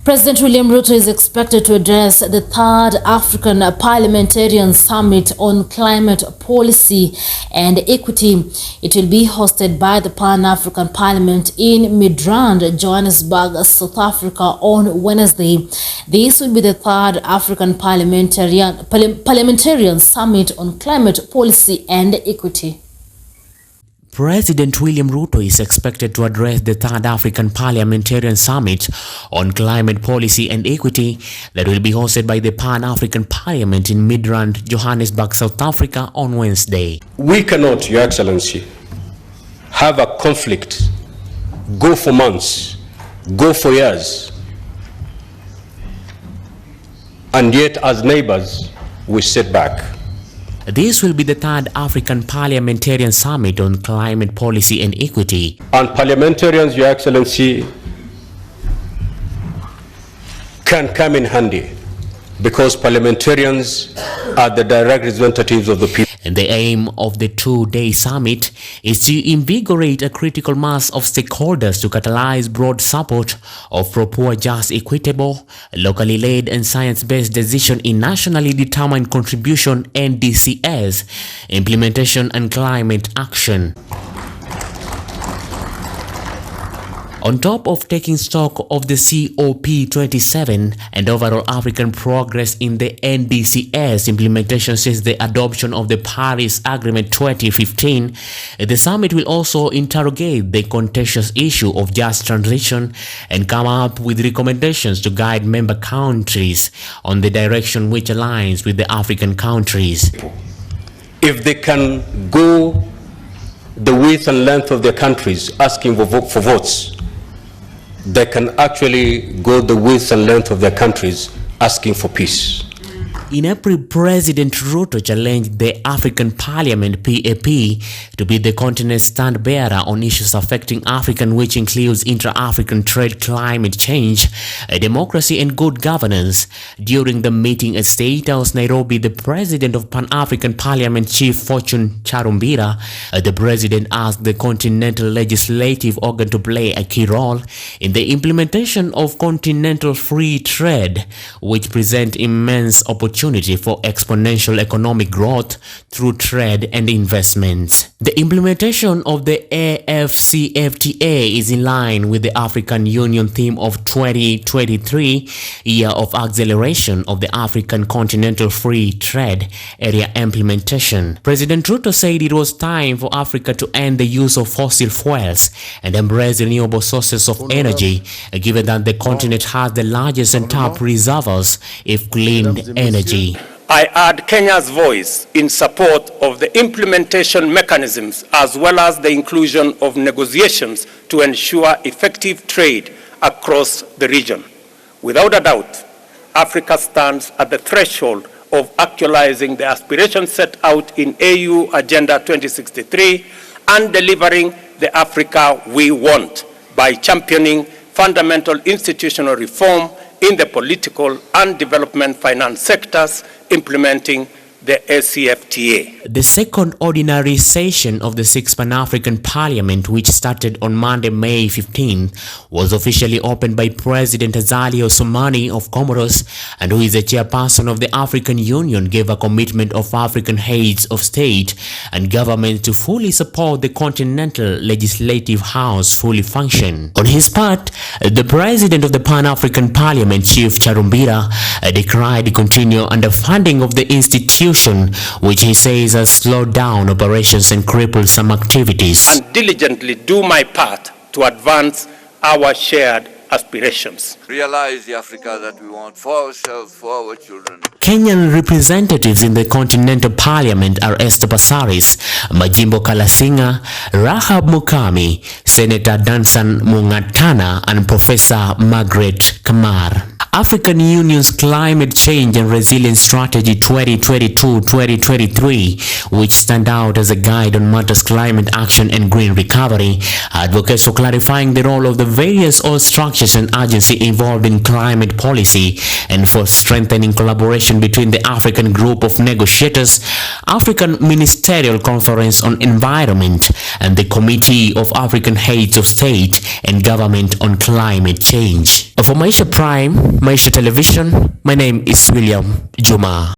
President William Ruto is expected to address the third African Parliamentarian Summit on Climate Policy and Equity. It will be hosted by the Pan-African Parliament in Midrand, Johannesburg, South Africa on Wednesday. This will be the third African Parliamentarian Summit on Climate Policy and Equity. President William Ruto is expected to address the third African Parliamentarian Summit on Climate Policy and Equity that will be hosted by the Pan-African Parliament in Midrand, Johannesburg, South Africa on Wednesday. We cannot, Your Excellency, have a conflict, go for months, go for years, and yet as neighbors we sit back. This will be the third African Parliamentarian Summit on Climate Policy and Equity. And parliamentarians, Your Excellency, can come in handy because parliamentarians are the direct representatives of the people. And the aim of the two-day summit is to invigorate a critical mass of stakeholders to catalyze broad support of proper, just, equitable, locally led and science-based decision in nationally determined contribution NDCS, implementation and climate action. On top of taking stock of the COP27 and overall African progress in the NDCS implementation since the adoption of the Paris Agreement 2015, the summit will also interrogate the contentious issue of just transition and come up with recommendations to guide member countries on the direction which aligns with the African countries. If they can go the width and length of their countries asking for votes, they can actually go the width and length of their countries asking for peace. In April, President Ruto challenged the African Parliament PAP to be the continent's stand-bearer on issues affecting Africa, which includes intra-African trade, climate change, democracy and good governance. During the meeting at State House, Nairobi, the President of Pan-African Parliament, Chief Fortune Charumbira, the President asked the continental legislative organ to play a key role in the implementation of continental free trade, which present immense opportunities for exponential economic growth through trade and investments. The implementation of the AfCFTA is in line with the African Union theme of 2023, Year of Acceleration of the African Continental Free Trade Area implementation. President Ruto said it was time for Africa to end the use of fossil fuels and embrace renewable sources of energy, given that the continent has the largest and top reservoirs of clean energy. I add Kenya's voice in support of the implementation mechanisms as well as the inclusion of negotiations to ensure effective trade across the region. Without a doubt, Africa stands at the threshold of actualizing the aspirations set out in AU Agenda 2063 and delivering the Africa we want by championing fundamental institutional reform in the political and development finance sectors, implementing the AfCFTA. The second ordinary session of the Sixth Pan-African Parliament, which started on Monday, May 15, was officially opened by President Azali Assoumani of Comoros, and who is the chairperson of the African Union, gave a commitment of African heads of state and government to fully support the Continental Legislative House fully function. On his part, the President of the Pan-African Parliament, Chief Charumbira, decried the continued underfunding of the institution, which he says has slowed down operations and crippled some activities. And diligently do my part to advance our shared aspirations. Realize the Africa that we want for ourselves, for our children. Kenyan representatives in the Continental Parliament are Esther Passaris, Majimbo Kalasinga, Rahab Mukami, Senator Dansan Mungatana, and Professor Margaret Kamar. African Union's Climate Change and Resilience Strategy 2022-2023, which stand out as a guide on matters climate action and green recovery, advocates for clarifying the role of the various oil structures and agencies involved in climate policy and for strengthening collaboration between the African Group of Negotiators, African Ministerial Conference on Environment, and the Committee of African Heads of State and Government on Climate Change. For Maisha Prime, Maisha Television, my name is William Juma.